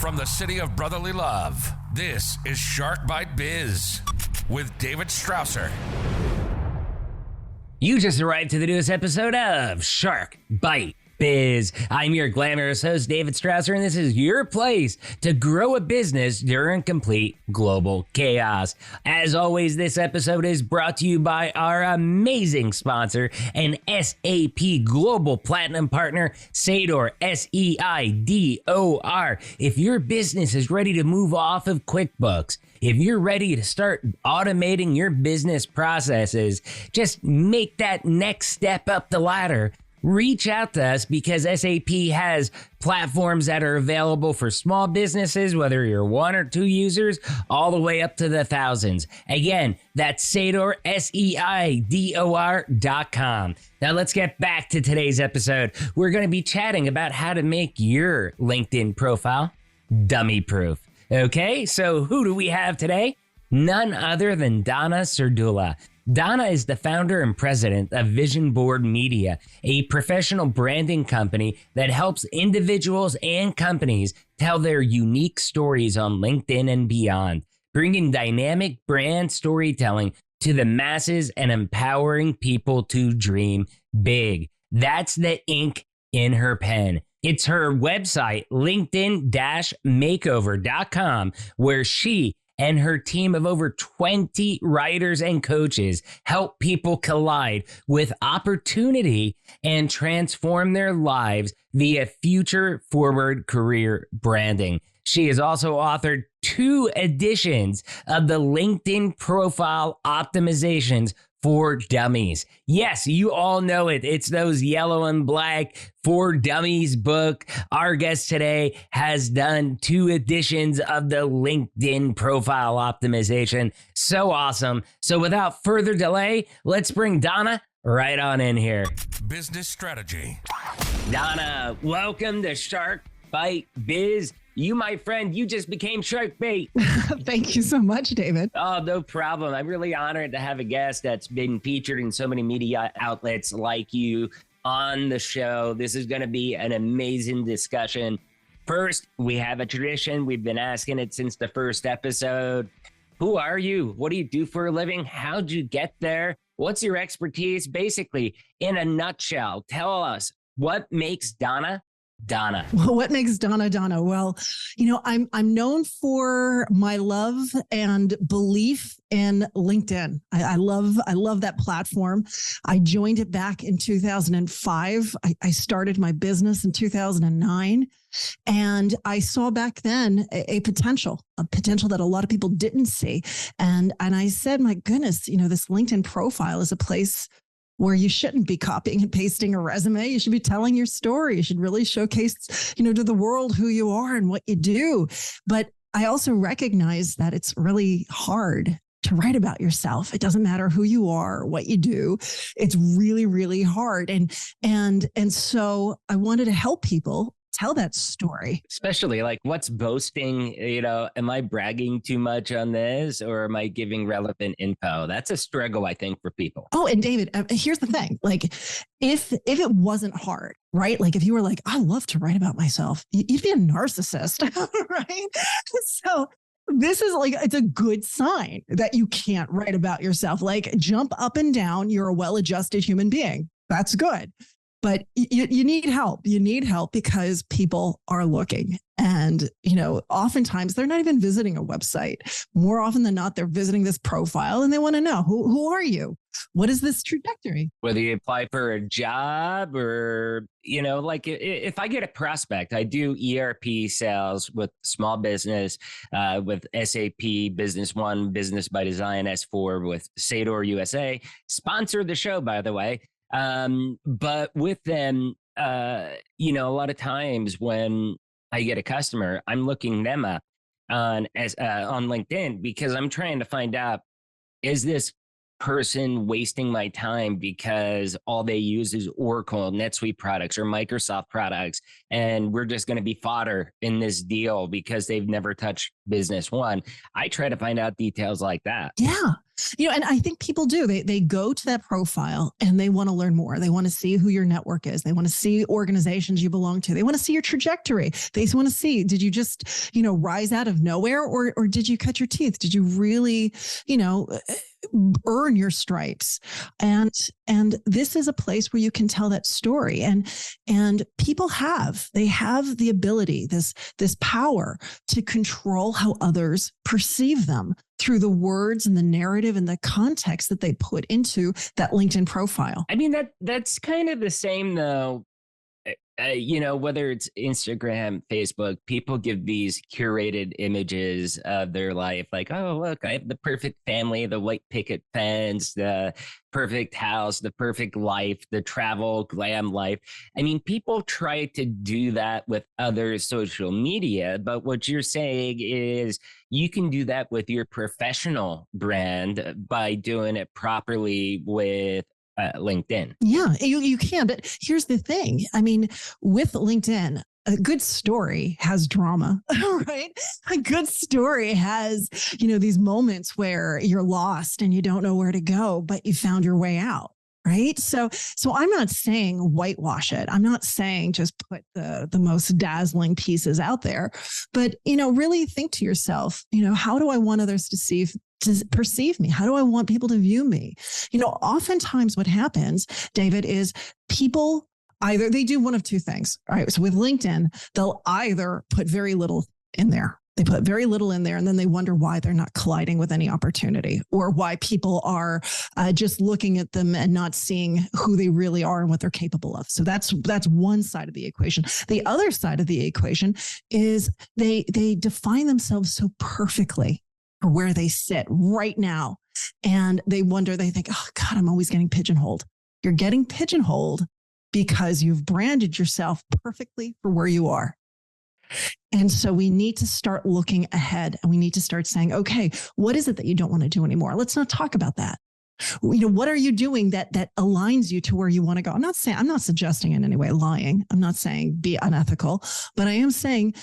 From the city of brotherly love, this is Shark Bite Biz with David Strausser. You just arrived to the newest episode of Shark Bite Biz. I'm your glamorous host, David Strausser, and this is your place to grow a business during complete global chaos. As always, this episode is brought to you by our amazing sponsor and SAP Global Platinum Partner, SEIDOR, SEIDOR. If your business is ready to move off of QuickBooks, if you're ready to start automating your business processes, just make that next step up the ladder. Reach out to us because SAP has platforms that are available for small businesses, whether you're 1 or 2 users, all the way up to the thousands. Again, that's SEIDOR, SEIDOR.com. Now let's get back to today's episode. We're going to be chatting about how to make your LinkedIn profile dummy-proof. Okay, so who do we have today? None other than Donna Serdula. Donna is the founder and president of Vision Board Media, a professional branding company that helps individuals and companies tell their unique stories on LinkedIn and beyond, bringing dynamic brand storytelling to the masses and empowering people to dream big. That's the ink in her pen. It's her website, linkedin-makeover.com, where she and her team of over 20 writers and coaches help people collide with opportunity and transform their lives via future-forward career branding. She has also authored 2 editions of the LinkedIn Profile Optimizations for Dummies. Yes, you all know it. It's those yellow and black For Dummies book. Our guest today has done 2 editions of the LinkedIn Profile Optimization. So awesome. So without further delay, let's bring Donna right on in here. Business strategy. Donna, welcome to Shark Bite Biz. You, my friend, you just became Shark Bait. Thank you so much, David. Oh, no problem. I'm really honored to have a guest that's been featured in so many media outlets like you on the show. This is going to be an amazing discussion. First, we have a tradition. We've been asking it since the first episode. Who are you? What do you do for a living? How'd you get there? What's your expertise? Basically, in a nutshell, tell us what makes Donna Donna. Well, what makes Donna Donna? Well, I'm known for my love and belief in LinkedIn. I love that platform. I joined it back in 2005. I started my business in 2009. And I saw back then a potential that a lot of people didn't see. And I said, my goodness, this LinkedIn profile is a place where you shouldn't be copying and pasting a resume. You should be telling your story. You should really showcase, to the world who you are and what you do. But I also recognize that it's really hard to write about yourself. It doesn't matter who you are or what you do. It's really, really hard. And so I wanted to help people tell that story. Especially like what's boasting, am I bragging too much on this or am I giving relevant info? That's a struggle, I think, for people. Oh, and David, here's the thing. Like if it wasn't hard, right? Like if you were like, I love to write about myself, you'd be a narcissist, right? So this is like, it's a good sign that you can't write about yourself. Like jump up and down. You're a well-adjusted human being. That's good. But you need help. You need help because people are looking. And, oftentimes they're not even visiting a website. More often than not, they're visiting this profile and they want to know, who are you? What is this trajectory? Whether you apply for a job or, like if I get a prospect, I do ERP sales with small business, with SAP, Business One, Business by Design, S4 with SEIDOR USA. Sponsor the show, by the way. But with them, a lot of times when I get a customer, I'm looking them up on LinkedIn because I'm trying to find out, is this person wasting my time because all they use is Oracle, NetSuite products or Microsoft products. And we're just going to be fodder in this deal because they've never touched business one. I try to find out details like that. Yeah. And I think people do. They go to that profile and they want to learn more. They want to see who your network is. They want to see organizations you belong to. They want to see your trajectory. They want to see, did you just, rise out of nowhere or did you cut your teeth? Did you really, earn your stripes? And this is a place where you can tell that story. And people have the ability, this power to control how others perceive them through the words and the narrative and the context that they put into that LinkedIn profile. I mean, that's kind of the same though. Whether it's Instagram, Facebook, people give these curated images of their life. Like, oh, look, I have the perfect family, the white picket fence, the perfect house, the perfect life, the travel glam life. I mean, people try to do that with other social media, but what you're saying is you can do that with your professional brand by doing it properly with LinkedIn. Yeah, you can. But here's the thing. I mean, with LinkedIn, a good story has drama, right? A good story has, these moments where you're lost and you don't know where to go, but you found your way out. Right. So I'm not saying whitewash it. I'm not saying just put the most dazzling pieces out there, but, really think to yourself, how do I want others to perceive me? How do I want people to view me? Oftentimes what happens, David, is people either they do one of two things. All right. So with LinkedIn, they'll either put very little in there. They put very little in there and then they wonder why they're not colliding with any opportunity or why people are just looking at them and not seeing who they really are and what they're capable of. So that's one side of the equation. The other side of the equation is they define themselves so perfectly for where they sit right now. And they think, oh God, I'm always getting pigeonholed. You're getting pigeonholed because you've branded yourself perfectly for where you are. And so we need to start looking ahead and we need to start saying, okay, what is it that you don't want to do anymore? Let's not talk about that. What are you doing that aligns you to where you want to go? I'm not suggesting in any way lying. I'm not saying be unethical, but I am saying,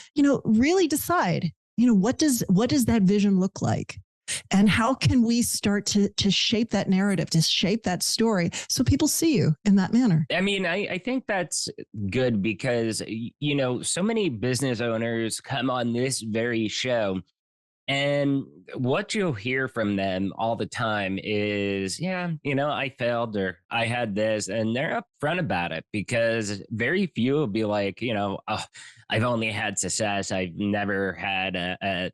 really decide, what does that vision look like? And how can we start to shape that narrative, to shape that story so people see you in that manner? I mean, I think that's good because, so many business owners come on this very show and what you'll hear from them all the time is, yeah, I failed or I had this, and they're upfront about it because very few will be like, oh, I've only had success. I've never had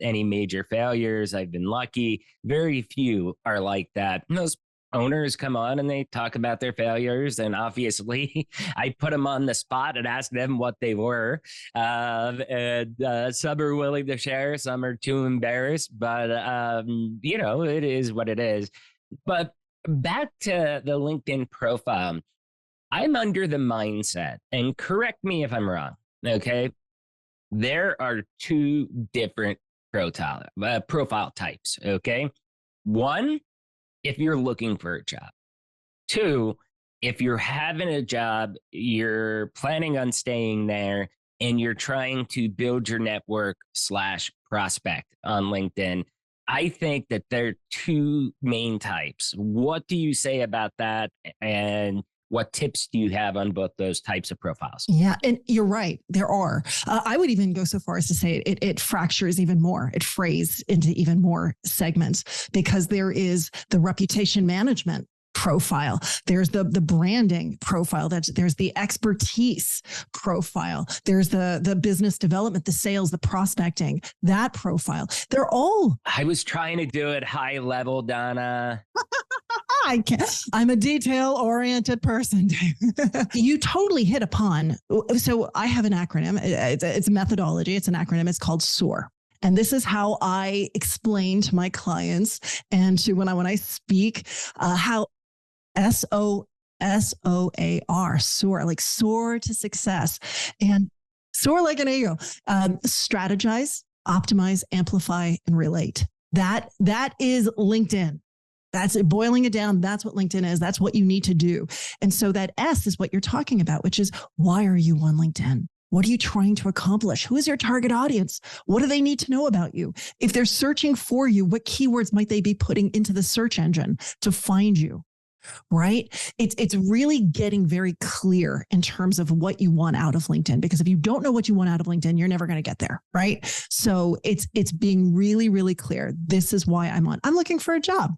any major failures. I've been lucky. Very few are like that. Most owners come on and they talk about their failures. And obviously, I put them on the spot and ask them what they were. And some are willing to share. Some are too embarrassed. But, it is what it is. But back to the LinkedIn profile, I'm under the mindset, and correct me if I'm wrong, okay? There are two different profile types, okay? One, if you're looking for a job. Two, if you're having a job, you're planning on staying there, and you're trying to build your network / prospect on LinkedIn. I think that there are two main types. What do you say about that? And what tips do you have on both those types of profiles? Yeah, and you're right. There are. I would even go so far as to say it fractures even more. It frays into even more segments because there is the reputation management profile. There's the branding profile. There's the expertise profile. There's the business development, the sales, the prospecting, that profile. They're all. I was trying to do it high level, Donna. I can't. I'm a detail-oriented person. You totally hit upon. So I have an acronym. It's a methodology. It's an acronym. It's called SOAR. And this is how I explain to my clients and to when I speak how SOAR, SOAR, like soar to success and soar like an eagle. Strategize, optimize, amplify, and relate. That is LinkedIn. That's it, boiling it down. That's what LinkedIn is. That's what you need to do. And so that S is what you're talking about, which is, why are you on LinkedIn? What are you trying to accomplish? Who is your target audience? What do they need to know about you? If they're searching for you, what keywords might they be putting into the search engine to find you? Right? It's really getting very clear in terms of what you want out of LinkedIn, because if you don't know what you want out of LinkedIn, you're never going to get there. Right? So it's being really, really clear. This is why I'm on. I'm looking for a job.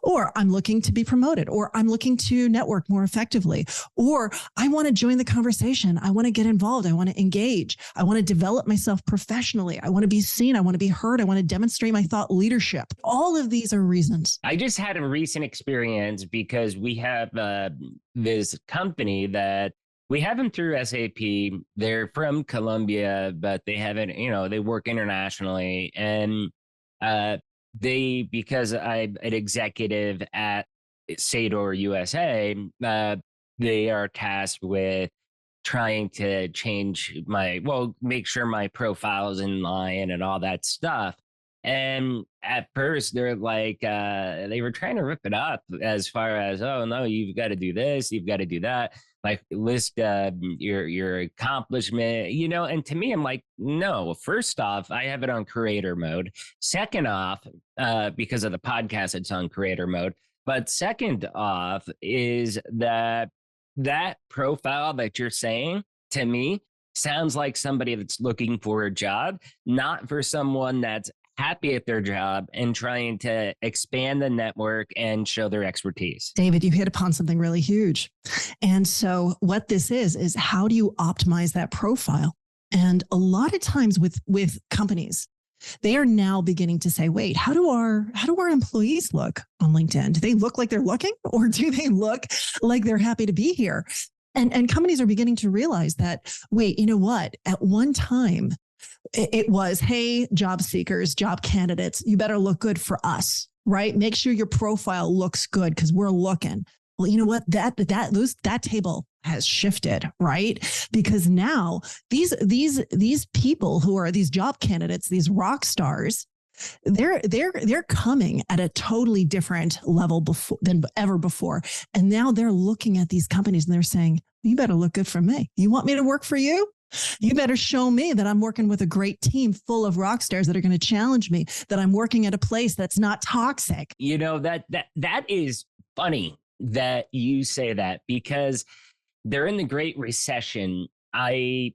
Or I'm looking to be promoted, or I'm looking to network more effectively, or I want to join the conversation. I want to get involved. I want to engage. I want to develop myself professionally. I want to be seen. I want to be heard. I want to demonstrate my thought leadership. All of these are reasons. I just had a recent experience because we have this company that we have them through SAP. They're from Colombia, but they haven't, they work internationally. And because I'm an executive at SOAR USA, they are tasked with trying to make sure my profile is in line and all that stuff. And at first they're like, they were trying to rip it up as far as, oh no, you've got to do this, you've got to do that. Like list your accomplishment, and to me, I'm like, no, first off, I have it on creator mode. Second off, because of the podcast, it's on creator mode. But second off is that profile that you're saying to me sounds like somebody that's looking for a job, not for someone that's happy at their job and trying to expand the network and show their expertise. David, you hit upon something really huge. And so what this is how do you optimize that profile? And a lot of times with companies, they are now beginning to say, wait, how do our employees look on LinkedIn? Do they look like they're looking, or do they look like they're happy to be here? And companies are beginning to realize that, wait, you know what? At one time, it was, hey, job seekers, job candidates, you better look good for us, right? Make sure your profile looks good because we're looking. Well, you know what? That table has shifted, right? Because now these people who are these job candidates, these rock stars, they're coming at a totally different level than ever before. And now they're looking at these companies and they're saying, you better look good for me. You want me to work for you? You better show me that I'm working with a great team full of rock stars that are going to challenge me, that I'm working at a place that's not toxic. That is funny that you say that, because during the Great Recession, I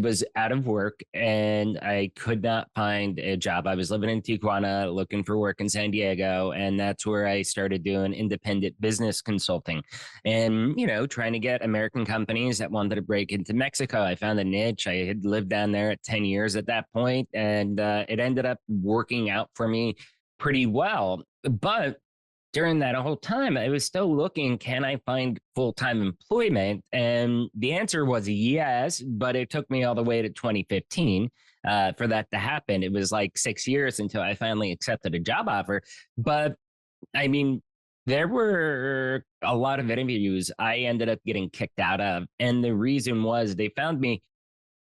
was out of work and I could not find a job. I was living in Tijuana, looking for work in San Diego. And that's where I started doing independent business consulting and, trying to get American companies that wanted to break into Mexico. I found a niche. I had lived down there at 10 years at that point, and it ended up working out for me pretty well. But during that whole time, I was still looking, can I find full-time employment? And the answer was yes, but it took me all the way to 2015 for that to happen. It was like 6 years until I finally accepted a job offer. But I mean, there were a lot of interviews I ended up getting kicked out of. And the reason was they found me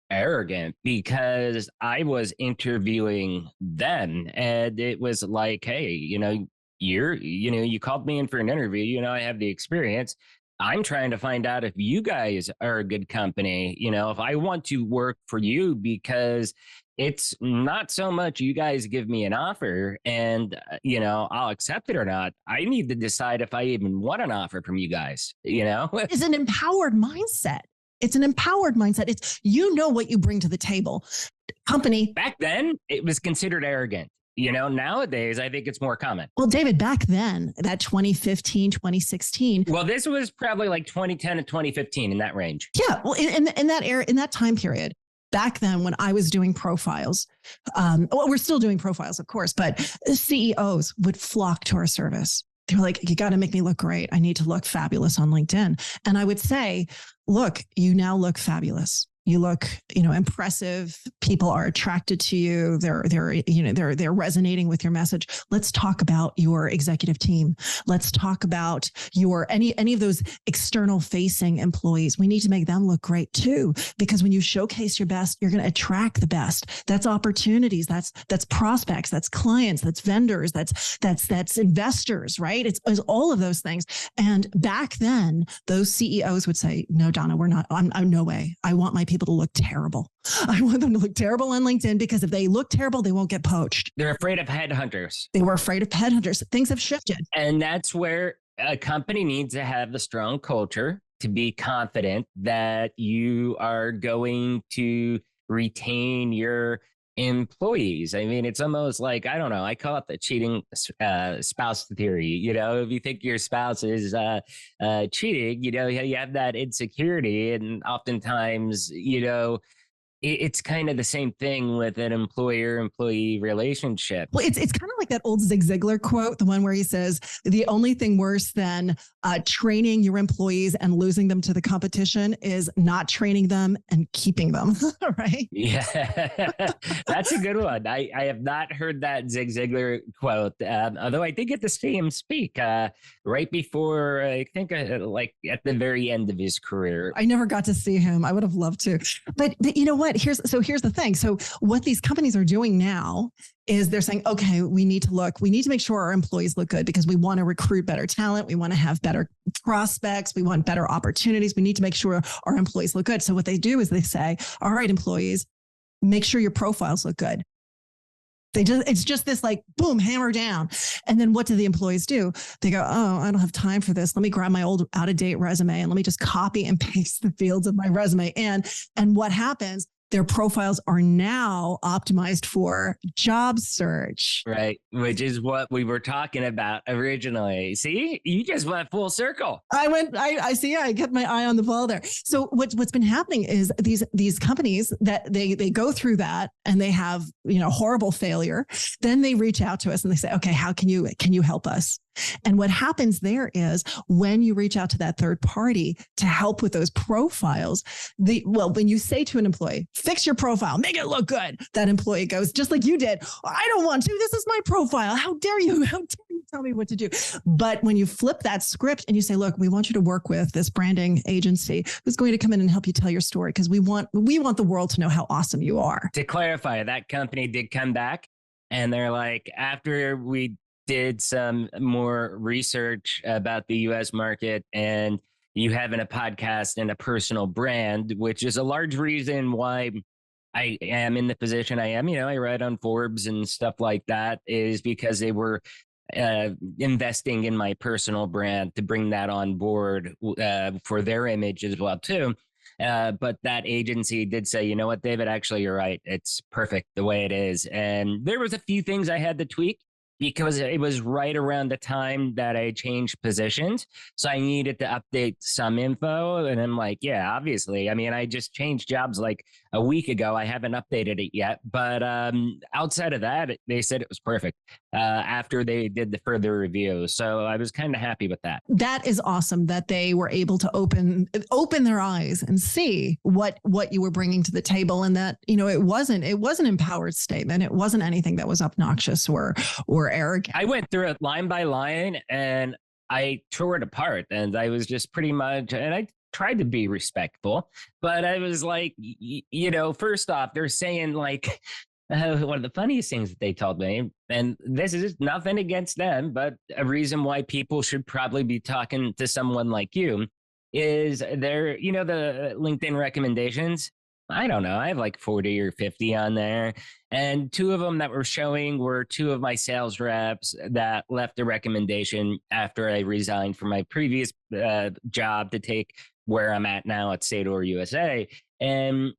arrogant because I was interviewing them. And it was like, hey, you called me in for an interview, I have the experience. I'm trying to find out if you guys are a good company, if I want to work for you, because it's not so much you guys give me an offer and, I'll accept it or not. I need to decide if I even want an offer from you guys, It's an empowered mindset. It's an empowered mindset. It's, what you bring to the table. Company. Back then, it was considered arrogant. Nowadays, I think it's more common. Well, David, back then, that 2015, 2016. Well, this was probably like 2010 to 2015 in that range. Yeah. Well, in that era, in that time period, back then when I was doing profiles, we're still doing profiles, of course, but CEOs would flock to our service. They were like, you got to make me look great. I need to look fabulous on LinkedIn. And I would say, look, you now look fabulous. You look, impressive. People are attracted to you. They're resonating with your message. Let's talk about your executive team. Let's talk about your any of those external facing employees. We need to make them look great too, because when you showcase your best, you're going to attract the best. That's opportunities. That's prospects. That's clients. That's vendors. That's investors. Right? It's all of those things. And back then, those CEOs would say, "No, Donna, we're not. I'm no way. I want my people to look terrible. I want them to look terrible on LinkedIn, because if they look terrible, they won't get poached." They're afraid of headhunters. They were afraid of headhunters. Things have shifted. And that's where a company needs to have a strong culture to be confident that you are going to retain your employees. I mean, it's almost like, I don't know, I call it the cheating spouse theory. If you think your spouse is cheating, you have that insecurity, and oftentimes, it's kind of the same thing with an employer-employee relationship. Well, it's kind of like that old Zig Ziglar quote, the one where he says, the only thing worse than training your employees and losing them to the competition is not training them and keeping them, right? Yeah, that's a good one. I have not heard that Zig Ziglar quote, although I did get to see him speak right before, I think, like at the very end of his career. I never got to see him. I would have loved to. But you know what? Here's the thing. So what these companies are doing now is they're saying, okay, we need to make sure our employees look good, because we want to recruit better talent. We want to have better prospects. We want better opportunities. We need to make sure our employees look good. So what they do is they say, all right, employees, make sure your profiles look good. It's just this like, boom, hammer down. And then what do the employees do? They go, oh, I don't have time for this. Let me grab my old out-of-date resume and let me just copy and paste the fields of my resume. And what happens? Their profiles are now optimized for job search. Right. Which is what we were talking about originally. See, you just went full circle. I see. I kept my eye on the ball there. So what's been happening is these companies that they go through that and they have, horrible failure. Then they reach out to us and they say, okay, how can you help us? And what happens there is when you reach out to that third party to help with those profiles, when you say to an employee, fix your profile, make it look good, that employee goes, just like you did, I don't want to, this is my profile. How dare you tell me what to do? But when you flip that script and you say, look, we want you to work with this branding agency who's going to come in and help you tell your story, because we want the world to know how awesome you are. To clarify, that company did come back and they're like, after we did some more research about the US market, and you having a podcast and a personal brand, which is a large reason why I am in the position I am. I read on Forbes and stuff like that, is because they were investing in my personal brand to bring that on board for their image as well too. But that agency did say, you know what, David, actually, you're right. It's perfect the way it is. And there was a few things I had to tweak, because it was right around the time that I changed positions. So I needed to update some info. And I'm like, yeah, obviously. I mean, I just changed jobs like a week ago. I haven't updated it yet. But outside of that, they said it was perfect after they did the further review. So I was kind of happy with that. That is awesome that they were able to open their eyes and see what you were bringing to the table. And that, it wasn't an empowered statement. It wasn't anything that was obnoxious or arrogant. I went through it line by line and I tore it apart, and I was just pretty much, and I tried to be respectful, but I was like, first off, they're saying like, one of the funniest things that they told me, and this is nothing against them, but a reason why people should probably be talking to someone like you, is the LinkedIn recommendations. I don't know. I have like 40 or 50 on there. And two of them that were showing were two of my sales reps that left a recommendation after I resigned from my previous job to take where I'm at now at SOAR USA. And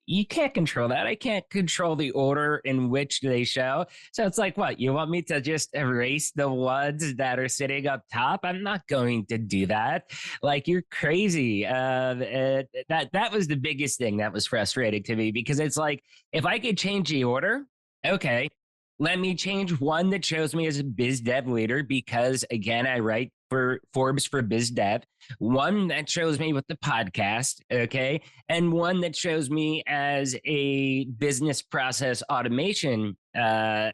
you can't control that. I can't control the order in which they show. So it's like, what, you want me to just erase the ones that are sitting up top? I'm not going to do that. Like, you're crazy. That was the biggest thing that was frustrating to me, because it's like, if I could change the order, okay, let me change one that shows me as a biz dev leader, because again, I write for Forbes for Biz Dev, one that shows me with the podcast, okay, and one that shows me as a business process automation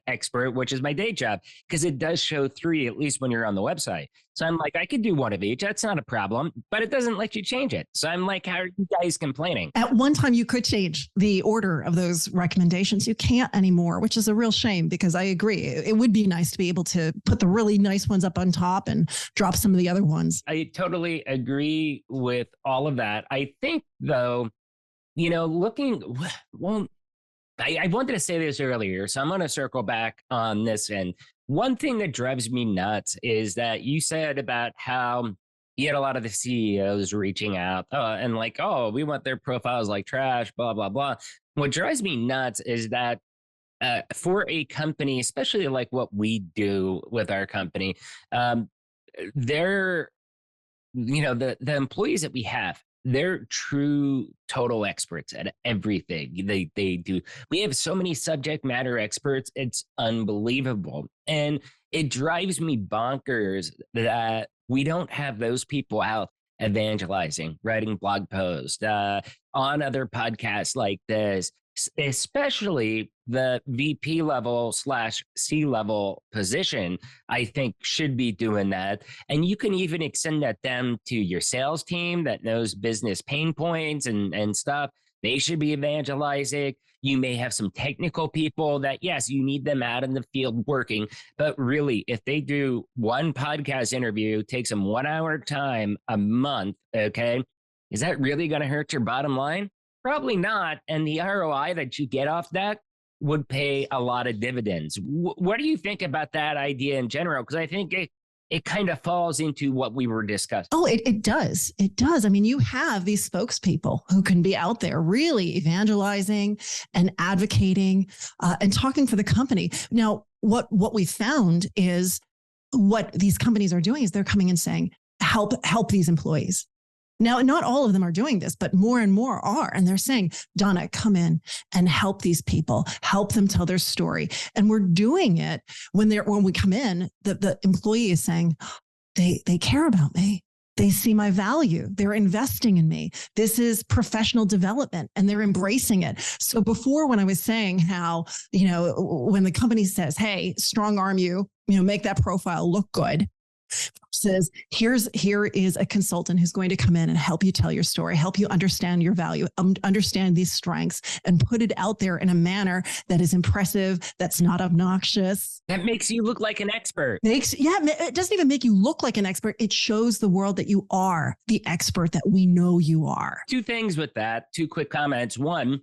expert, which is my day job, because it does show 3, at least when you're on the website. So I'm like, I could do one of each. That's not a problem, but it doesn't let you change it. So I'm like, how are you guys complaining? At one time, you could change the order of those recommendations. You can't anymore, which is a real shame, because I agree. It would be nice to be able to put the really nice ones up on top and drop some of the other ones. I totally agree with all of that. I think, though, you know, I wanted to say this earlier, so I'm going to circle back on this. And one thing that drives me nuts is that you said about how you had a lot of the CEOs reaching out and like, oh, we want their profiles like trash, blah, blah, blah. What drives me nuts is that for a company, especially like what we do with our company, they're, you know, the employees that we have, they're true total experts at everything they do. We have so many subject matter experts. It's unbelievable. And it drives me bonkers that we don't have those people out evangelizing, writing blog posts, on other podcasts like this, especially the VP level / C level position. I think should be doing that. And you can even extend that them to your sales team that knows business pain points and stuff. They should be evangelizing. You may have some technical people that, yes, you need them out in the field working, but really, if they do one podcast interview, takes them 1 hour time a month, okay, is that really going to hurt your bottom line? Probably not. And the ROI that you get off that would pay a lot of dividends. What do you think about that idea in general? Because I think it kind of falls into what we were discussing. Oh, it does. It does. I mean, you have these spokespeople who can be out there really evangelizing and advocating and talking for the company. Now, what we found is what these companies are doing is they're coming and saying, help these employees. Now, not all of them are doing this, but more and more are. And they're saying, Donna, come in and help these people, help them tell their story. And we're doing it when we come in, the employee is saying, they care about me. They see my value. They're investing in me. This is professional development and they're embracing it. So before, when I was saying how, you know, when the company says, hey, strong arm you, make that profile look good, says, here is a consultant who's going to come in and help you tell your story, help you understand your value, understand these strengths, and put it out there in a manner that is impressive, that's not obnoxious. That makes you look like an expert. It doesn't even make you look like an expert. It shows the world that you are the expert that we know you are. 2 things with that, 2 quick comments. One,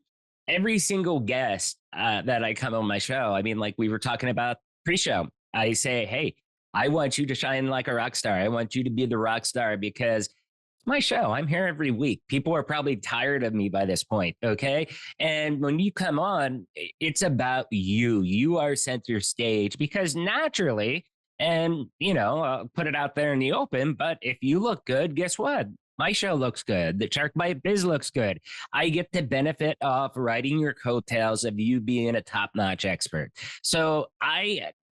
every single guest that I come on my show, I mean, like we were talking about pre-show, I say, hey, I want you to shine like a rock star. I want you to be the rock star because it's my show. I'm here every week. People are probably tired of me by this point, okay? And when you come on, it's about you. You are center stage because naturally, and, I'll put it out there in the open, but if you look good, guess what? My show looks good. The Shark Bite Biz looks good. I get the benefit of riding your coattails of you being a top-notch expert. So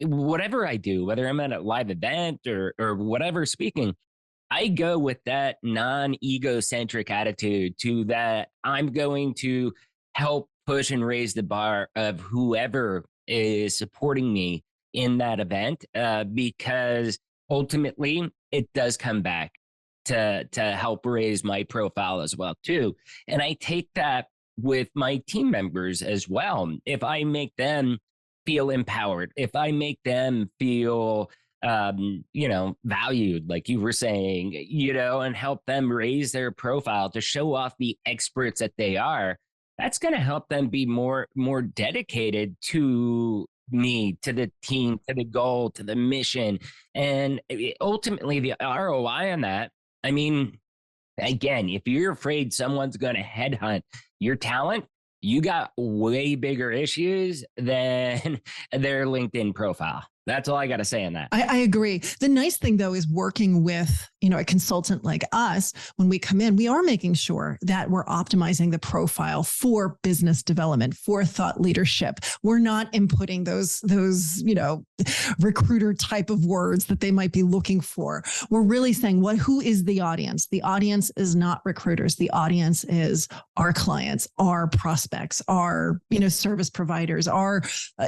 whatever I do, whether I'm at a live event or whatever speaking, I go with that non-egocentric attitude to that I'm going to help push and raise the bar of whoever is supporting me in that event because ultimately it does come back to help raise my profile as well too. And I take that with my team members as well. If I make them feel empowered, if I make them feel, valued, like you were saying, and help them raise their profile to show off the experts that they are, that's going to help them be more dedicated to me, to the team, to the goal, to the mission. And ultimately the ROI on that, I mean, again, if you're afraid someone's going to headhunt your talent, you got way bigger issues than their LinkedIn profile. That's all I got to say on that. I agree. The nice thing, though, is working with, a consultant like us. When we come in, we are making sure that we're optimizing the profile for business development, for thought leadership. We're not inputting those, recruiter type of words that they might be looking for. We're really saying who is the audience? The audience is not recruiters. The audience is our clients, our prospects, our, service providers, our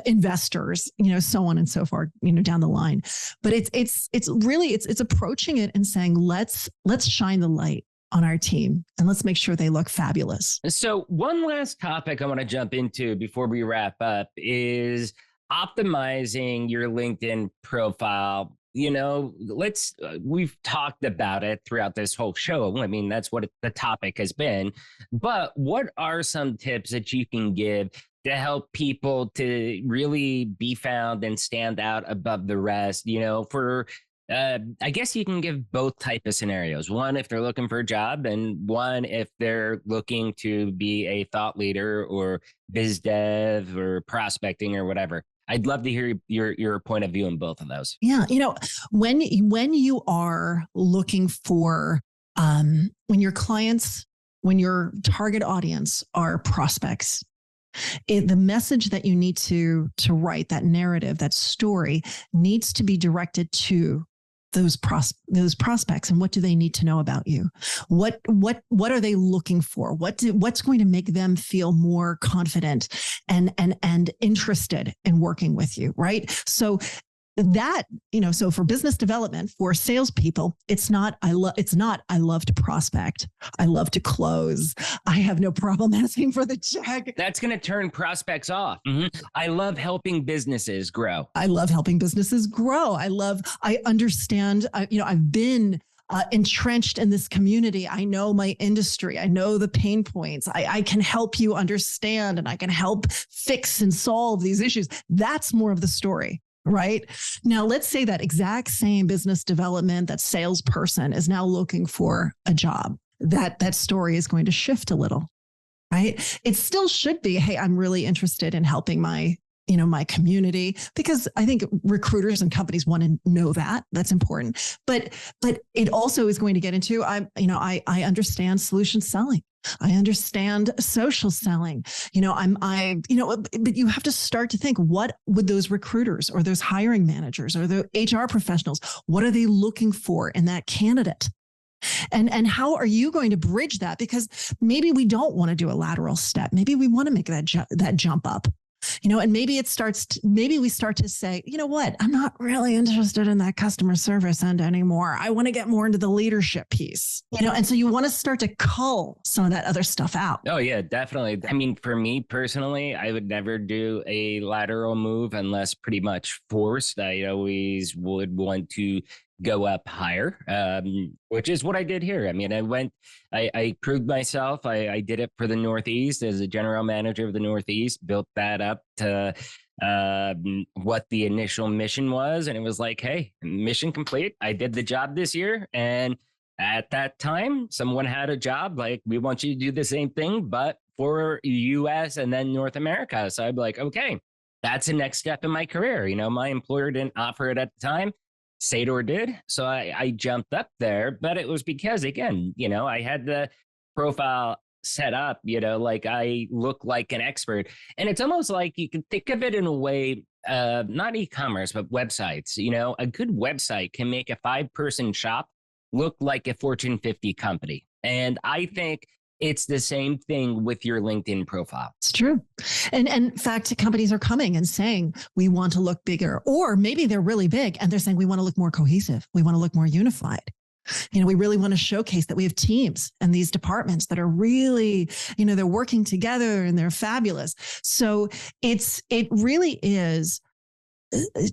investors, so on and so forth, down the line. But it's really approaching it and saying, let's shine the light on our team and let's make sure they look fabulous. So one last topic I want to jump into before we wrap up is optimizing your LinkedIn profile. We've talked about it throughout this whole show. I mean, that's what the topic has been. But what are some tips that you can give to help people to really be found and stand out above the rest? I guess you can give both type of scenarios. One, if they're looking for a job, and one, if they're looking to be a thought leader or biz dev or prospecting or whatever. I'd love to hear your point of view on both of those. Yeah. When you are looking for, when your clients, when your target audience are prospects, the message that you need to write, that narrative, that story needs to be directed to those prospects. And what do they need to know about you? What are they looking for? What's going to make them feel more confident and interested in working with you, right? So that, so for business development, for salespeople, it's not I love to prospect. I love to close. I have no problem asking for the check. That's going to turn prospects off. Mm-hmm. I love helping businesses grow. I love helping businesses grow. I understand, I've been entrenched in this community. I know my industry. I know the pain points. I can help you understand, and I can help fix and solve these issues. That's more of the story. Right now, let's say that exact same business development, that salesperson is now looking for a job. That story is going to shift a little, right? It still should be, hey, I'm really interested in helping my community, because I think recruiters and companies want to know that. That's important. But it also is going to get into, I understand solution selling. I understand social selling. But you have to start to think, what would those recruiters or those hiring managers or the HR professionals, what are they looking for in that candidate? And how are you going to bridge that? Because maybe we don't want to do a lateral step. Maybe we want to make that jump up. And maybe maybe we start to say, you know what, I'm not really interested in that customer service end anymore. I want to get more into the leadership piece, and so you want to start to cull some of that other stuff out. Oh yeah, definitely. I mean, for me personally, I would never do a lateral move unless pretty much forced. I always would want to go up higher, which is what I did here. I mean, I proved myself. I did it for the Northeast as a general manager of the Northeast, built that up to what the initial mission was. And it was like, hey, mission complete. I did the job this year. And at that time, someone had a job like, we want you to do the same thing, but for US and then North America. So I'd be like, okay, that's the next step in my career. My employer didn't offer it at the time. SOAR did. So I jumped up there, but it was because, again, I had the profile set up, like I look like an expert. And it's almost like you can think of it in a way, not e-commerce, but websites. A good website can make a 5-person shop look like a Fortune 50 company. And I think it's the same thing with your LinkedIn profile. It's true. And in fact, companies are coming and saying, we want to look bigger, or maybe they're really big and they're saying, we want to look more cohesive. We want to look more unified. We really want to showcase that we have teams and these departments that are really, they're working together and they're fabulous. So it really is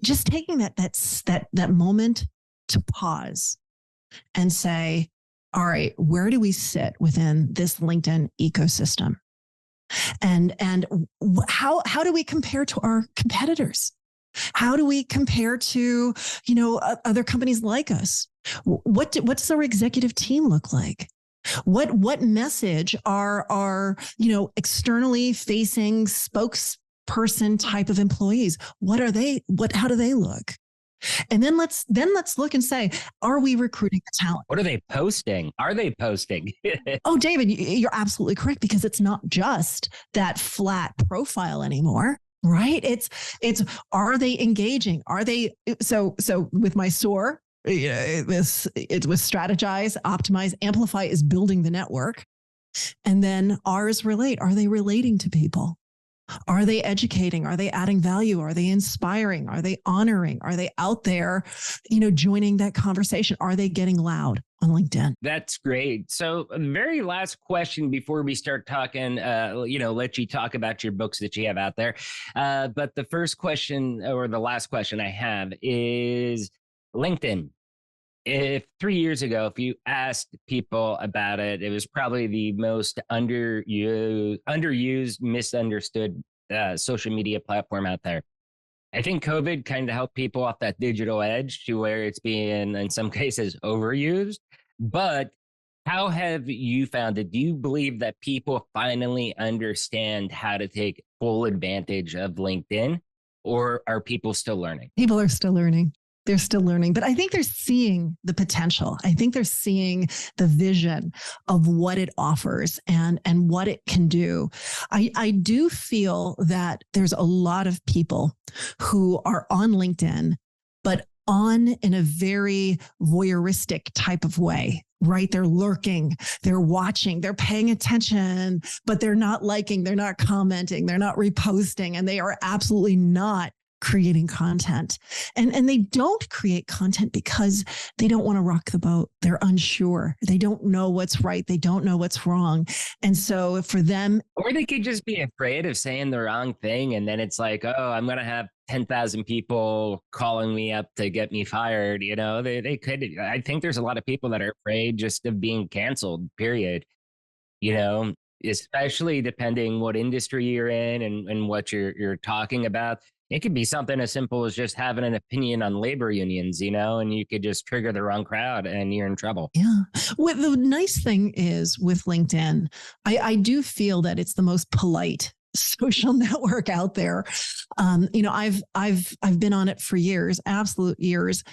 just taking that moment to pause and say, all right, where do we sit within this LinkedIn ecosystem? And how do we compare to our competitors? How do we compare to, other companies like us? What does our executive team look like? What message are our, externally facing person type of employees. How do they look? And then let's look and say, are we recruiting the talent? What are they posting? Are they posting? Oh, David, you're absolutely correct, because it's not just that flat profile anymore, right? It's are they engaging? Are they so with my SOAR, it was strategize, optimize, amplify is building the network. And then R is relate. Are they relating to people? Are they educating? Are they adding value? Are they inspiring? Are they honoring? Are they out there, joining that conversation? Are they getting loud on LinkedIn? That's great. So very last question before we start talking, let you talk about your books that you have out there. But the first question, or the last question I have, is LinkedIn. If 3 years ago, if you asked people about it, it was probably the most underused, misunderstood social media platform out there. I think COVID kind of helped people off that digital edge to where it's being, in some cases, overused. But how have you found it? Do you believe that people finally understand how to take full advantage of LinkedIn, or are people still learning? People are still learning. They're still learning, but I think they're seeing the potential. I think they're seeing the vision of what it offers and what it can do. I do feel that there's a lot of people who are on LinkedIn, but on in a very voyeuristic type of way, right? They're lurking, they're watching, they're paying attention, but they're not liking, they're not commenting, they're not reposting, and they are absolutely not creating content. And they don't create content because they don't want to rock the boat. They're unsure. They don't know what's right. They don't know what's wrong. And so for them, or they could just be afraid of saying the wrong thing. And then it's like, oh, I'm going to have 10,000 people calling me up to get me fired. They could, I think there's a lot of people that are afraid just of being canceled, period. Especially depending what industry you're in and what you're talking about. It could be something as simple as just having an opinion on labor unions, and you could just trigger the wrong crowd and you're in trouble. Yeah. Well, the nice thing is with LinkedIn, I do feel that it's the most polite social network out there. I've been on it for years, absolute years.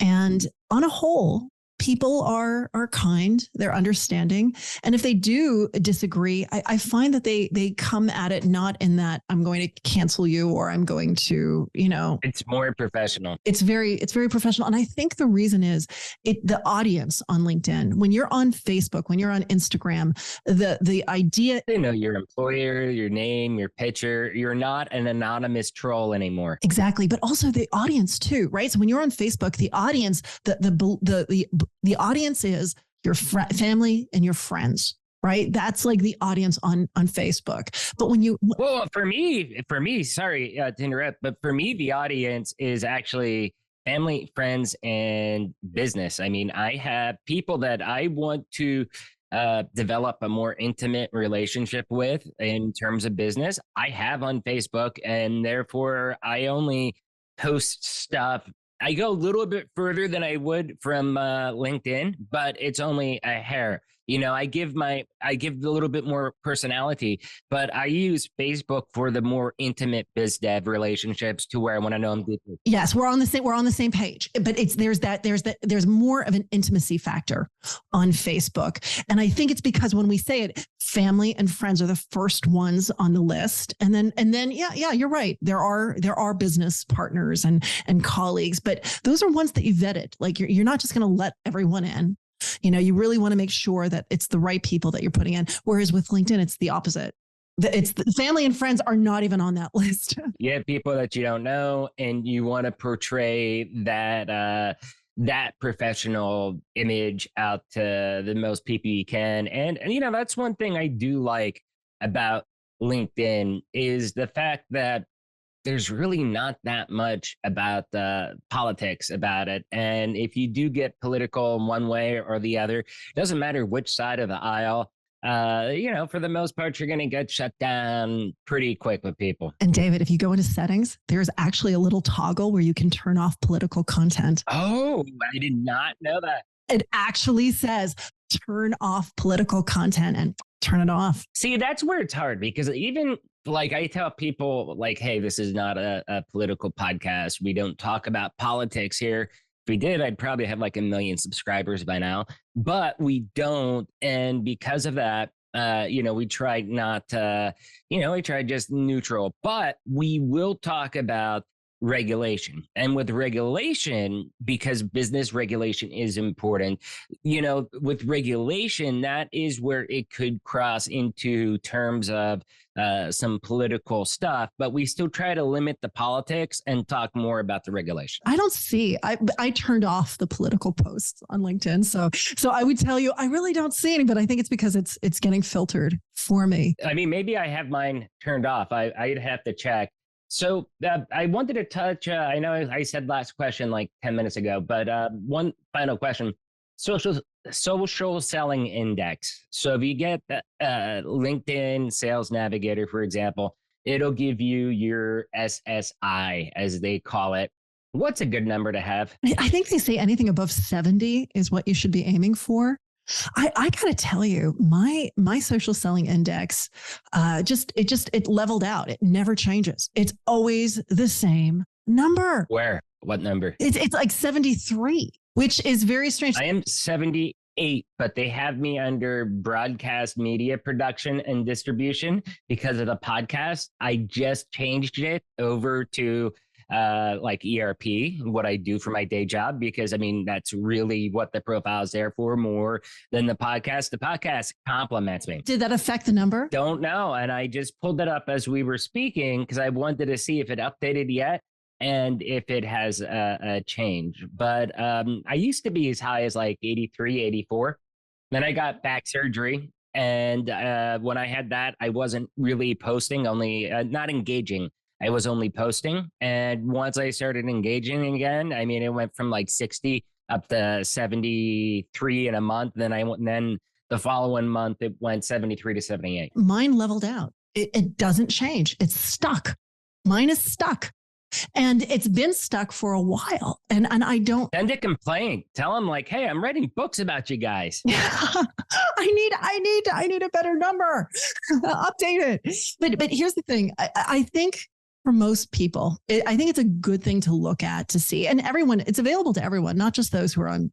And on a whole, people are kind, they're understanding. And if they do disagree, I find that they come at it not in that I'm going to cancel you or I'm going to, it's more professional. It's very professional. And I think the reason is the audience on LinkedIn, when you're on Facebook, when you're on Instagram, the idea, they know your employer, your name, your picture. You're not an anonymous troll anymore. Exactly. But also the audience too, right? So when you're on Facebook, the audience, the audience is your family and your friends, right? That's like the audience on Facebook. But when you... Well, for me, sorry to interrupt, but for me, the audience is actually family, friends, and business. I mean, I have people that I want to develop a more intimate relationship with in terms of business. I have on Facebook, and therefore I only post stuff. I go a little bit further than I would from LinkedIn, but it's only a hair. I give a little bit more personality, but I use Facebook for the more intimate biz dev relationships to where I want to know them deeply. Yes, we're on the same page, but there's more of an intimacy factor on Facebook. And I think it's because when we say it, family and friends are the first ones on the list. And then, yeah, you're right. There are business partners and colleagues, but those are ones that you vetted. Like you're not just going to let everyone in. You really want to make sure that it's the right people that you're putting in. Whereas with LinkedIn, it's the opposite. It's the family and friends are not even on that list. You have people that you don't know, and you want to portray that professional image out to the most people you can. And that's one thing I do like about LinkedIn is the fact that there's really not that much about politics about it. And if you do get political in one way or the other, it doesn't matter which side of the aisle, for the most part, you're going to get shut down pretty quick with people. And David, if you go into settings, there's actually a little toggle where you can turn off political content. Oh, I did not know that. It actually says turn off political content and turn it off. See, that's where it's hard because even like I tell people like, hey, this is not a political podcast. We don't talk about politics here. If we did, I'd probably have like 1 million subscribers by now, but we don't. And because of that, we tried not to, we tried just neutral, but we will talk about regulation. And with regulation, because business regulation is important, with regulation, that is where it could cross into terms of some political stuff, but we still try to limit the politics and talk more about the regulation. I turned off the political posts on LinkedIn. So I would tell you, I really don't see any, but I think it's because it's getting filtered for me. I mean, maybe I have mine turned off. I'd have to check. So I wanted to touch, I know I said last question like 10 minutes ago, but one final question, social selling index. So if you get LinkedIn Sales Navigator, for example, it'll give you your SSI, as they call it. What's a good number to have? I think they say anything above 70 is what you should be aiming for. I gotta tell you, my social selling index, it leveled out. It never changes. It's always the same number. Where? What number? It's like 73, which is very strange. I am 78, but they have me under broadcast media production and distribution because of the podcast. I just changed it over to like ERP, what I do for my day job, because I mean, that's really what the profile is there for more than the podcast. The podcast compliments me. Did that affect the number? Don't know. And I just pulled it up as we were speaking because I wanted to see if it updated yet and if it has a change. But I used to be as high as like 83, 84. Then I got back surgery. And when I had that, I wasn't really posting, only not engaging. I was only posting. And once I started engaging again, I mean, it went from like 60 up to 73 in a month. Then the following month, it went 73 to 78. Mine leveled out. It doesn't change. It's stuck. Mine is stuck. And it's been stuck for a while. And I don't. Send a complaint. Tell them like, hey, I'm writing books about you guys. I need a better number. Update it. But here's the thing. I think for most people, I think it's a good thing to look at, to see. And everyone, it's available to everyone, not just those who are on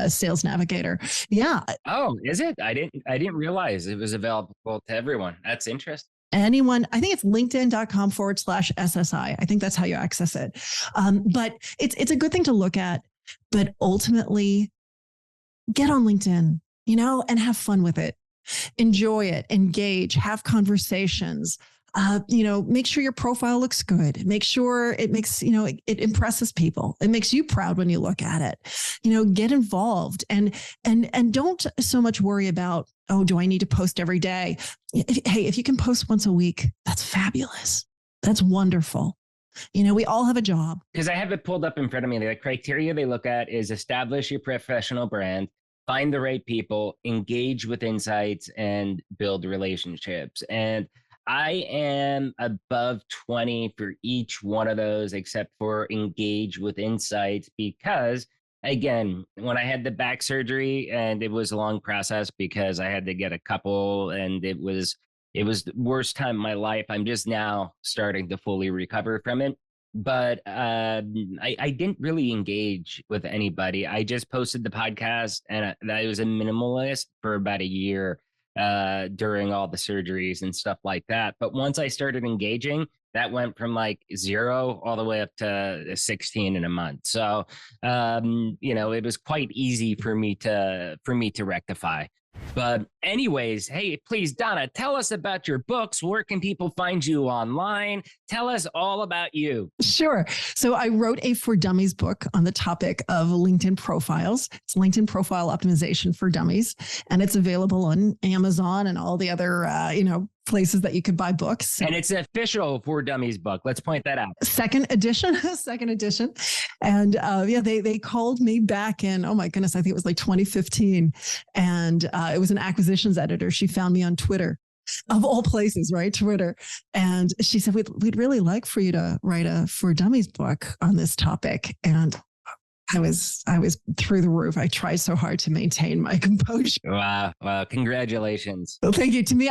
Sales Navigator. Yeah. Oh, is it? I didn't realize it was available to everyone. That's interesting. Anyone, I think it's linkedin.com/SSI. I think that's how you access it. But it's a good thing to look at, but ultimately get on LinkedIn, and have fun with it. Enjoy it, engage, have conversations. Make sure your profile looks good. Make sure it makes, it impresses people. It makes you proud when you look at it. Get involved and don't so much worry about, oh, do I need to post every day? If you can post once a week, that's fabulous. That's wonderful. We all have a job. Because I have it pulled up in front of me. The criteria they look at is establish your professional brand, find the right people, engage with insights, and build relationships. And I am above 20 for each one of those, except for engage with insights, because again, when I had the back surgery, and it was a long process because I had to get a couple, and it was the worst time of my life. I'm just now starting to fully recover from it. But I didn't really engage with anybody. I just posted the podcast, and I was a minimalist for about a year during all the surgeries and stuff like that. But once I started engaging, that went from like 0 all the way up to 16 in a month. So, it was quite easy for me to rectify. But anyways, hey, please, Donna, tell us about your books. Where can people find you online? Tell us all about you. Sure. So I wrote a For Dummies book on the topic of LinkedIn profiles. It's LinkedIn Profile Optimization for Dummies. And it's available on Amazon and all the other, places that you could buy books. And it's an official For Dummies book. Let's point that out. Second edition. And they called me back in, oh my goodness, I think it was like 2015. And it was an acquisitions editor. She found me on Twitter, of all places, right? Twitter. And she said, we'd really like for you to write a For Dummies book on this topic. And I was through the roof. I tried so hard to maintain my composure. Wow. Well, congratulations. Well, thank you. To me,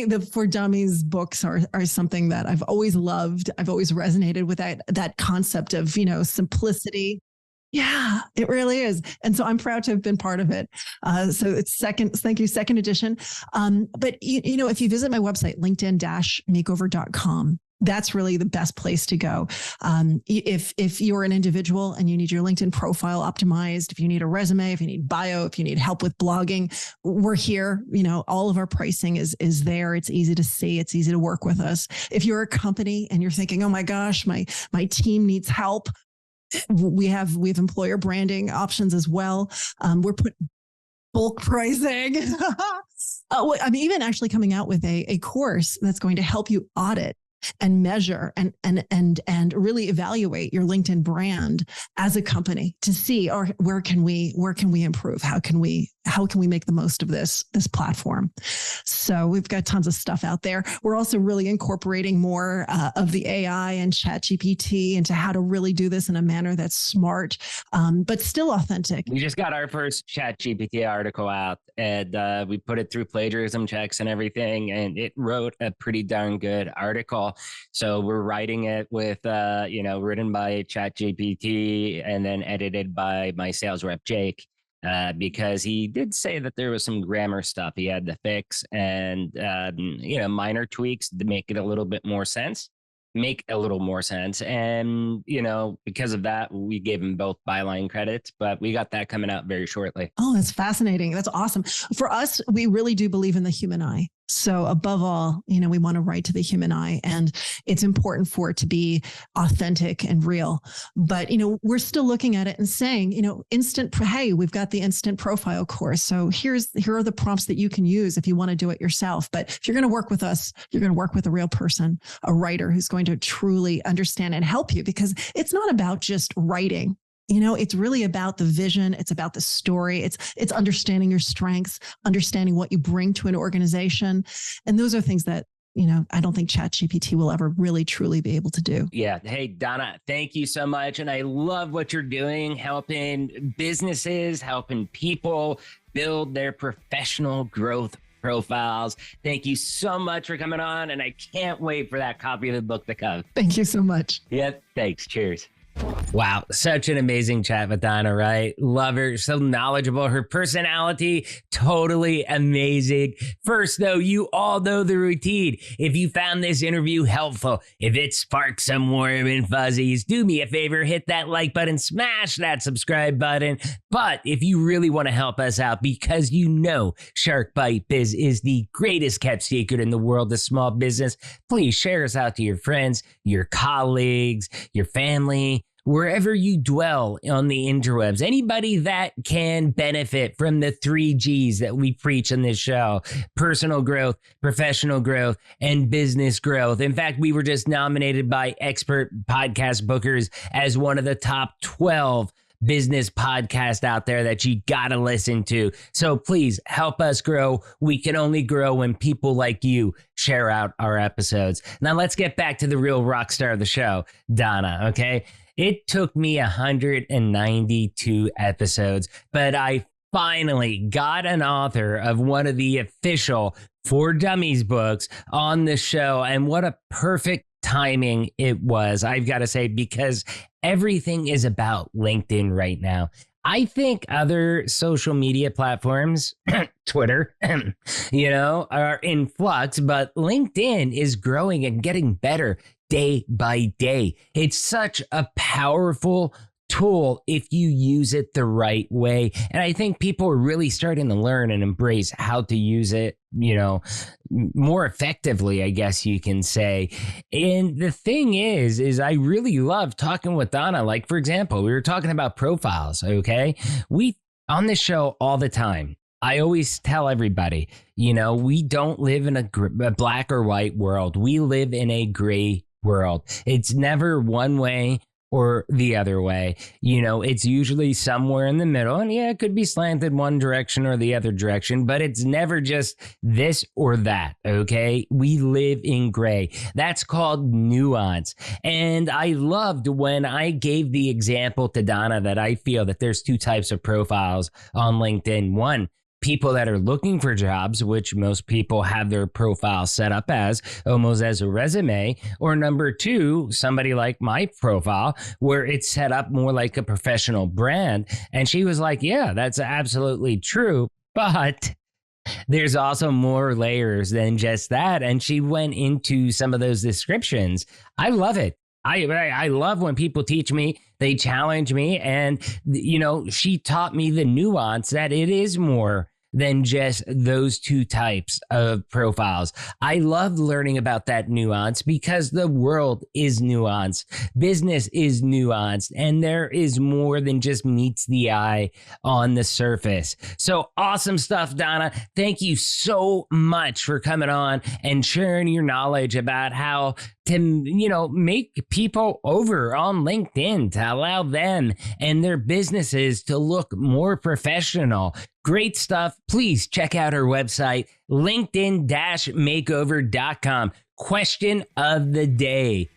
the For Dummies books are something that I've always loved. I've always resonated with that concept of, simplicity. Yeah, it really is. And so I'm proud to have been part of it. So it's second edition. But if you visit my website, linkedin-makeover.com, that's really the best place to go. If you're an individual and you need your LinkedIn profile optimized, if you need a resume, if you need bio, if you need help with blogging, we're here. All of our pricing is there. It's easy to see. It's easy to work with us. If you're a company and you're thinking, oh my gosh, my team needs help, we have employer branding options as well. We're putting bulk pricing. I'm even actually coming out with a course that's going to help you audit and measure and really evaluate your LinkedIn brand as a company to see, or where can we improve? How can we make the most of this platform? So we've got tons of stuff out there. We're also really incorporating more of the AI and ChatGPT into how to really do this in a manner that's smart, but still authentic. We just got our first ChatGPT article out, and we put it through plagiarism checks and everything, and it wrote a pretty darn good article. So we're writing it with, written by ChatGPT and then edited by my sales rep, Jake, because he did say that there was some grammar stuff he had to fix and, minor tweaks to make it a little bit more sense. And, because of that, we gave him both byline credits, but we got that coming out very shortly. Oh, that's fascinating. That's awesome. For us, we really do believe in the human eye. So above all, we want to write to the human eye, and it's important for it to be authentic and real. But, we're still looking at it and saying, hey, we've got the instant profile course. So here are the prompts that you can use if you want to do it yourself. But if you're going to work with us, you're going to work with a real person, a writer who's going to truly understand and help you, because it's not about just writing. It's really about the vision. It's about the story. It's understanding your strengths, understanding what you bring to an organization. And those are things that, I don't think ChatGPT will ever really, truly be able to do. Yeah. Hey, Donna, thank you so much. And I love what you're doing, helping businesses, helping people build their professional growth profiles. Thank you so much for coming on. And I can't wait for that copy of the book to come. Thank you so much. Yeah. Thanks. Cheers. Wow, such an amazing chat with Donna, right? Love her, so knowledgeable. Her personality, totally amazing. First, though, you all know the routine. If you found this interview helpful, if it sparked some warm and fuzzies, do me a favor, hit that like button, smash that subscribe button. But if you really want to help us out, because Shark Bite Biz is the greatest kept secret in the world of small business, please share us out to your friends, your colleagues, your family, wherever you dwell on the interwebs. Anybody that can benefit from the 3 G's that we preach on this show: personal growth, professional growth, and business growth. In fact, we were just nominated by expert podcast bookers as one of the top 12 business podcast out there that you gotta listen to. So please help us grow. We can only grow when people like you share out our episodes. Now let's get back to the real rock star of the show, Donna, okay? It took me 192 episodes, but I finally got an author of one of the official For Dummies books on the show. And what a perfect timing it was, I've got to say, because everything is about LinkedIn right now. I think other social media platforms, Twitter, are in flux, but LinkedIn is growing and getting better day by day. It's such a powerful tool if you use it the right way. And I think people are really starting to learn and embrace how to use it, more effectively, I guess you can say. And the thing is I really love talking with Donna. Like, for example, we were talking about profiles, okay? We on this show all the time. I always tell everybody, we don't live in a black or white world. We live in a gray world. It's never one way or the other way. You know, it's usually somewhere in the middle. And yeah, it could be slanted one direction or the other direction, but it's never just this or that, okay? We live in gray. That's called nuance. And I loved when I gave the example to Donna that I feel that there's two types of profiles on LinkedIn. One, people that are looking for jobs, which most people have their profile set up as almost as a resume, or number two, somebody like my profile where it's set up more like a professional brand. And she was like, yeah, that's absolutely true. But there's also more layers than just that. And she went into some of those descriptions. I love it. I love when people teach me, they challenge me. And, you know, she taught me the nuance that it is more than just those two types of profiles. I love learning about that nuance because the world is nuanced. Business is nuanced, and there is more than just meets the eye on the surface. So awesome stuff, Donna. Thank you so much for coming on and sharing your knowledge about how to, you know, make people over on LinkedIn to allow them and their businesses to look more professional. Great stuff. Please check out our website, linkedin-makeover.com. Question of the day.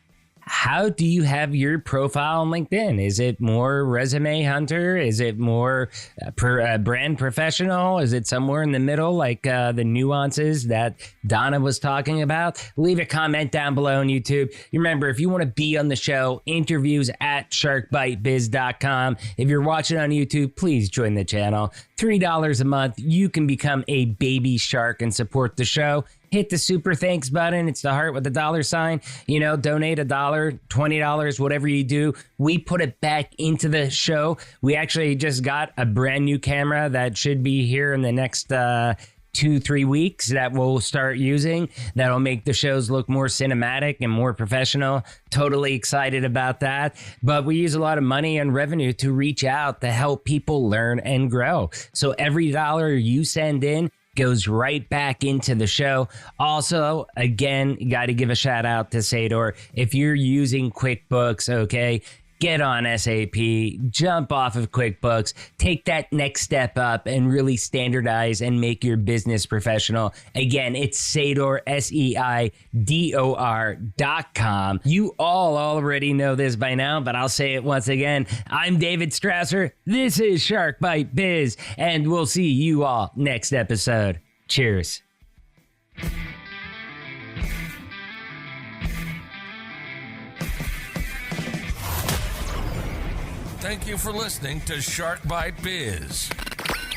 How do you have your profile on LinkedIn? Is it more resume hunter? Is it more brand professional? Is it somewhere in the middle, like the nuances that Donna was talking about? Leave a comment down below on YouTube. Remember, if you want to be on the show, interviews at sharkbitebiz.com. If you're watching on YouTube, please join the channel. $3 a month. You can become a baby shark and support the show. Hit the super thanks button. It's the heart with the dollar sign. You know, donate $1, $20, whatever you do. We put it back into the show. We actually just got a brand new camera that should be here in the next 2-3 weeks that we'll start using. That'll make the shows look more cinematic and more professional. Totally excited about that. But we use a lot of money and revenue to reach out to help people learn and grow. So every dollar you send in goes right back into the show. Also, again, got to give a shout out to SOAR. If you're using QuickBooks, okay, get on SAP, jump off of QuickBooks, take that next step up and really standardize and make your business professional. Again, it's SEIDOR, SEIDOR.com. You all already know this by now, but I'll say it once again. I'm David Strasser. This is Shark Bite Biz, and we'll see you all next episode. Cheers. Thank you for listening to Shark Bite Biz.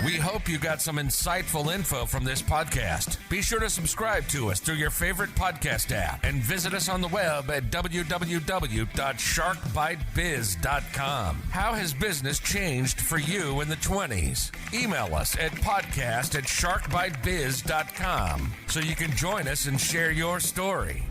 We hope you got some insightful info from this podcast. Be sure to subscribe to us through your favorite podcast app and visit us on the web at www.sharkbitebiz.com. How has business changed for you in the 20s? Email us at podcast@sharkbitebiz.com so you can join us and share your story.